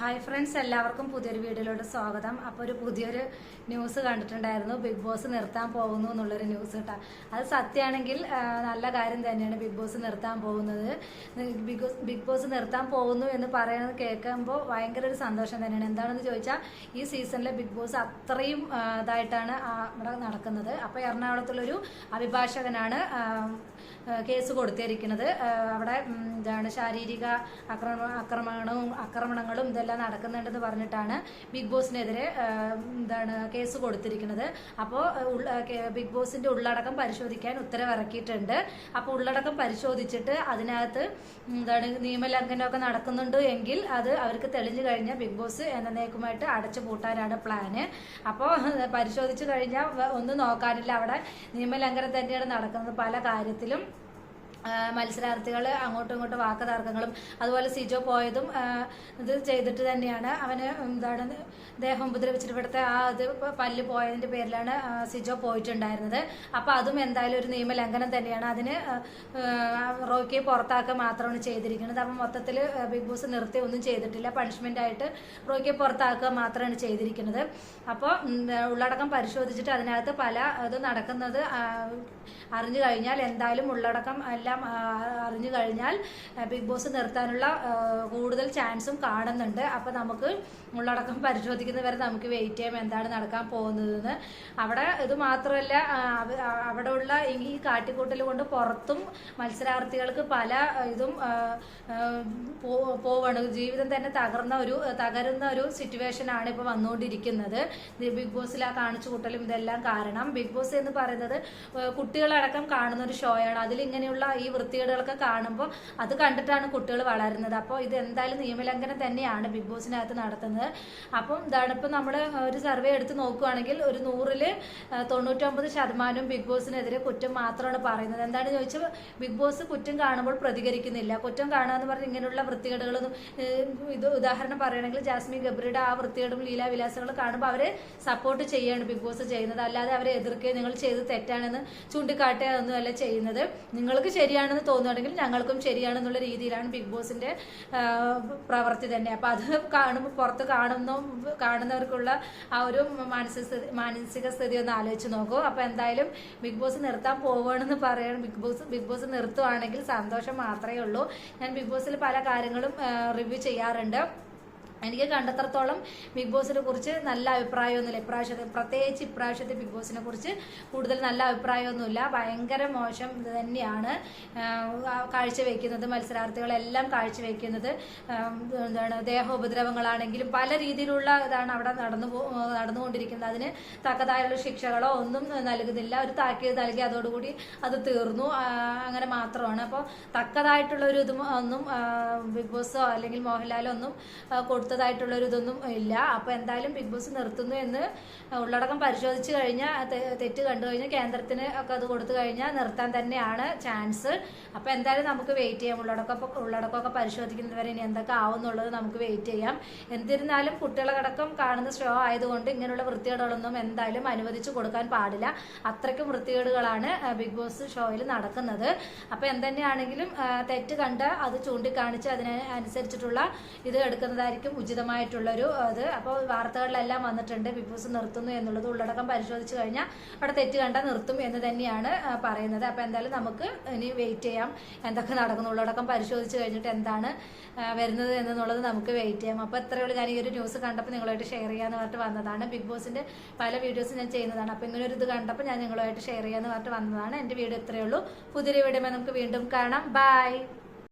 Hi friends, എല്ലാവർക്കും പുതിയൊരു വീഡിയോയിലോട്ട് സ്വാഗതം. അപ്പോൾ ഒരു പുതിയൊരു ന്യൂസ് കണ്ടിട്ടുണ്ടായിരുന്നു, ബിഗ് ബോസ് നിർത്താൻ പോകുന്നു എന്നുള്ളൊരു ന്യൂസ് കേട്ടോ. അത് സത്യമാണെങ്കിൽ നല്ല കാര്യം തന്നെയാണ്. ബിഗ് ബോസ് നിർത്താൻ പോകുന്നത്, ബിഗ് ബോസ് നിർത്താൻ പോകുന്നു എന്ന് പറയുന്നത് കേൾക്കുമ്പോൾ ഭയങ്കര ഒരു സന്തോഷം തന്നെയാണ്. എന്താണെന്ന് ചോദിച്ചാൽ ഈ സീസണിലെ ബിഗ് ബോസ് അത്രയും ഇതായിട്ടാണ് ഇവിടെ നടക്കുന്നത്. അപ്പോൾ എറണാകുളത്തുള്ളൊരു അഭിഭാഷകനാണ് കേസ് കൊടുത്തിരിക്കുന്നത്. അവിടെ എന്താണ് ശാരീരിക ആക്രമണങ്ങളും ഇതെല്ലാം നടക്കുന്നുണ്ടെന്ന് പറഞ്ഞിട്ടാണ് ബിഗ് ബോസിനെതിരെ എന്താണ് കേസ് കൊടുത്തിരിക്കുന്നത്. അപ്പോൾ ബിഗ് ബോസിന്റെ ഉള്ളടക്കം പരിശോധിക്കാൻ ഉത്തരവിറക്കിയിട്ടുണ്ട്. അപ്പോൾ ഉള്ളടക്കം പരിശോധിച്ചിട്ട് അതിനകത്ത് എന്താണ് നിയമലംഘനമൊക്കെ നടക്കുന്നുണ്ട് എങ്കിൽ അത് അവർക്ക് തെളിഞ്ഞു കഴിഞ്ഞാൽ ബിഗ് ബോസ് എന്നേക്കുമായിട്ട് അടച്ചു പൂട്ടാനാണ് പ്ലാന്. അപ്പോൾ പരിശോധിച്ചു കഴിഞ്ഞാൽ ഒന്നും നോക്കാനില്ല, അവിടെ നിയമലംഘനം തന്നെയാണ് നടക്കുന്നത് പല കാര്യത്തിലും. മത്സരാർത്ഥികൾ അങ്ങോട്ടും ഇങ്ങോട്ടും വാക്കുതർക്കങ്ങളും അതുപോലെ സിജോ പോയതും ഇത് ചെയ്തിട്ട് തന്നെയാണ്. അവന് എന്താണ് ദേഹം ഉപദ്രവിച്ചിട്ട് ഇവിടുത്തെ ഇത് പല്ല് പോയതിന്റെ പേരിലാണ് സിജോ പോയിട്ടുണ്ടായിരുന്നത്. അപ്പോൾ അതും എന്തായാലും ഒരു നിയമലംഘനം തന്നെയാണ്. അതിന് റോക്കിയെ പുറത്താക്കുക മാത്രമാണ് ചെയ്തിരിക്കുന്നത്. അപ്പം മൊത്തത്തിൽ ബിഗ് ബോസ് നിർത്തി ഒന്നും ചെയ്തിട്ടില്ല. പണിഷ്മെന്റ് ആയിട്ട് റോക്കിയെ പുറത്താക്കുക മാത്രമാണ് ചെയ്തിരിക്കുന്നത്. അപ്പോൾ ഉള്ളടക്കം പരിശോധിച്ചിട്ട് അതിനകത്ത് പല ഇത് നടക്കുന്നത് അറിഞ്ഞു കഴിഞ്ഞാൽ, എന്തായാലും ഉള്ളടക്കം എല്ലാം അറിഞ്ഞു കഴിഞ്ഞാൽ ബിഗ് ബോസ് നിർത്താനുള്ള കൂടുതൽ ചാൻസും കാണുന്നുണ്ട്. അപ്പൊ നമുക്ക് ഉള്ളടക്കം പരിശോധിക്കുന്നവരെ നമുക്ക് വെയിറ്റ് ചെയ്യാം എന്താണ് നടക്കാൻ പോകുന്നതെന്ന്. അവിടെ ഇത് മാത്രമല്ല, അവിടെ ഉള്ള ഈ കാട്ടിക്കൂട്ടൽ കൊണ്ട് പുറത്തും മത്സരാർത്ഥികൾക്ക് പല ഇതും പോവാണ്. ജീവിതം തന്നെ തകരുന്ന ഒരു സിറ്റുവേഷൻ ആണ് ഇപ്പൊ വന്നുകൊണ്ടിരിക്കുന്നത്. ബിഗ് ബോസിൽ ആ കാണിച്ചു കൂട്ടലും ഇതെല്ലാം കാരണം. ബിഗ് ബോസ് എന്ന് പറയുന്നത് കുട്ടികളടക്കം കാണുന്ന ഒരു ഷോ ആണ്. അതിൽ ഇങ്ങനെയുള്ള ഈ വൃത്തികേടുകളൊക്കെ കാണുമ്പോൾ അത് കണ്ടിട്ടാണ് കുട്ടികൾ വളരുന്നത്. അപ്പോൾ ഇത് എന്തായാലും നിയമലംഘനം തന്നെയാണ് ബിഗ് ബോസിനകത്ത് നടത്തുന്നത്. അപ്പം ഇതാണ് ഇപ്പം നമ്മൾ ഒരു സർവേ എടുത്ത് നോക്കുകയാണെങ്കിൽ ഒരു 100-ൽ 99% ബിഗ് ബോസിനെതിരെ കുറ്റം മാത്രമാണ് പറയുന്നത്. എന്താണെന്ന് ചോദിച്ചാൽ ബിഗ് ബോസ് കുറ്റം കാണുമ്പോൾ പ്രതികരിക്കുന്നില്ല. കുറ്റം കാണുക എന്ന് പറഞ്ഞാൽ ഇങ്ങനെയുള്ള വൃത്തികേടുകളൊന്നും, ഇത് ഉദാഹരണം പറയുകയാണെങ്കിൽ ജാസ്മിൻ ഗബ്രിയുടെ ആ വൃത്തികേടും ലീലാവിലാസങ്ങളും കാണുമ്പോൾ അവരെ സപ്പോർട്ട് ചെയ്യുകയാണ് ബിഗ് ബോസ് ചെയ്യുന്നത്. അല്ലാതെ അവരെ എതിർക്കുകയോ നിങ്ങൾ ചെയ്ത് തെറ്റാണെന്ന് ചൂണ്ടിക്കാട്ടുക ഒന്നുമല്ല ചെയ്യുന്നത്. നിങ്ങൾക്ക് ശരിയാണെന്ന് തോന്നുകയാണെങ്കിൽ ഞങ്ങൾക്കും ശരിയാണെന്നുള്ള രീതിയിലാണ് ബിഗ് ബോസിന്റെ പ്രവൃത്തി തന്നെ. അപ്പൊ അത് കാണുമ്പോൾ പുറത്ത് കാണുന്നവർക്കുള്ള ആ ഒരു മാനസിക സ്ഥിതി ഒന്ന് ആലോചിച്ച് നോക്കൂ. അപ്പൊ എന്തായാലും ബിഗ് ബോസ് നിർത്താൻ പോവുകയാണെന്ന് പറയണം. ബിഗ് ബോസ് നിർത്തുവാണെങ്കിൽ സന്തോഷം മാത്രമേ ഉള്ളൂ. ഞാൻ ബിഗ് ബോസിൽ പല കാര്യങ്ങളും റിവ്യൂ ചെയ്യാറുണ്ട്. എനിക്ക് കണ്ടെത്രത്തോളം ബിഗ് ബോസിനെ കുറിച്ച് നല്ല അഭിപ്രായമൊന്നുമില്ല. പ്രത്യേകിച്ച് ഇപ്രാവശ്യത്തെ ബിഗ് ബോസിനെ കുറിച്ച് കൂടുതൽ നല്ല അഭിപ്രായമൊന്നുമില്ല. ഭയങ്കര മോശം ഇത് തന്നെയാണ് കാഴ്ചവെക്കുന്നത്. മത്സരാർത്ഥികളെല്ലാം കാഴ്ചവെക്കുന്നത് എന്താണ് ദേഹോപദ്രവങ്ങളാണെങ്കിലും പല രീതിയിലുള്ള ഇതാണ് അവിടെ നടന്നുകൊണ്ടിരിക്കുന്നത്. അതിന് തക്കതായുള്ള ശിക്ഷകളോ ഒന്നും നൽകുന്നില്ല. ഒരു താക്കീത് നൽകി അതോടുകൂടി അത് തീർന്നു, അങ്ങനെ മാത്രമാണ്. അപ്പോൾ തക്കതായിട്ടുള്ള ഒരു ഇതും ഒന്നും ബിഗ് ബോസോ അല്ലെങ്കിൽ മോഹൻലാലോ ഒന്നും കൊടുത്തതായിട്ടുള്ളൊരു ഇതൊന്നും ഇല്ല. അപ്പൊ എന്തായാലും ബിഗ് ബോസ് നിർത്തുന്നു എന്ന് ഉള്ളടക്കം പരിശോധിച്ചു കഴിഞ്ഞാൽ, തെറ്റ് കണ്ടു കഴിഞ്ഞാൽ കേന്ദ്രത്തിന് ഒക്കെ അത് കൊടുത്തു കഴിഞ്ഞാൽ നിർത്താൻ തന്നെയാണ് ചാൻസ്. അപ്പൊ എന്തായാലും നമുക്ക് വെയിറ്റ് ചെയ്യാം. ഉള്ളടക്കമൊക്കെ പരിശോധിക്കുന്നവരെ ഇനി എന്തൊക്കെ ആവുന്നുള്ളത് നമുക്ക് വെയിറ്റ് ചെയ്യാം. എന്നിരുന്നാലും കുട്ടികളടക്കം കാണുന്ന ഷോ ആയതുകൊണ്ട് ഇങ്ങനെയുള്ള വൃത്തികേടുകളൊന്നും എന്തായാലും അനുവദിച്ചു കൊടുക്കാൻ പാടില്ല. അത്രയ്ക്കും വൃത്തികേടുകളാണ് ബിഗ് ബോസ് ഷോയിൽ നടക്കുന്നത്. അപ്പൊ എന്തുതന്നെയാണെങ്കിലും തെറ്റ് കണ്ട് അത് ചൂണ്ടിക്കാണിച്ച് അതിനനുസരിച്ചിട്ടുള്ള ഇത് എടുക്കുന്നതായിരിക്കും ഉചിതമായിട്ടുള്ളൊരു ഇത്. അപ്പോൾ വാർത്തകളിലെല്ലാം വന്നിട്ടുണ്ട് ബിഗ് ബോസ് നിർത്തുന്നു എന്നുള്ളത്. ഉള്ളടക്കം പരിശോധിച്ചു കഴിഞ്ഞാൽ അവിടെ തെറ്റ് കണ്ടാൽ നിർത്തും എന്ന് തന്നെയാണ് പറയുന്നത്. അപ്പൊ എന്തായാലും നമുക്ക് ഇനി വെയിറ്റ് ചെയ്യാം എന്തൊക്കെ നടക്കുന്നു. ഉള്ളടക്കം പരിശോധിച്ച് കഴിഞ്ഞിട്ട് എന്താണ് വരുന്നത് എന്നുള്ളത് നമുക്ക് വെയിറ്റ് ചെയ്യാം. അപ്പോൾ ഇത്രയുള്ളൂ. ഞാൻ ഈ ഒരു ന്യൂസ് കണ്ടപ്പോൾ നിങ്ങളുമായിട്ട് ഷെയർ ചെയ്യാന്ന് പറഞ്ഞിട്ട് വന്നതാണ്. ബിഗ് ബോസിന്റെ പല വീഡിയോസ് ഞാൻ ചെയ്യുന്നതാണ്. അപ്പോൾ ഇങ്ങനെ ഒരു ഇത് കണ്ടപ്പോൾ ഞാൻ നിങ്ങളുമായിട്ട് ഷെയർ ചെയ്യാന്ന് പറഞ്ഞിട്ട് വന്നതാണ്. എൻ്റെ വീഡിയോ ഇത്രയേ ഉള്ളൂ. പുതിയൊരു വീഡിയോ നമുക്ക് വീണ്ടും കാണാം. ബൈ.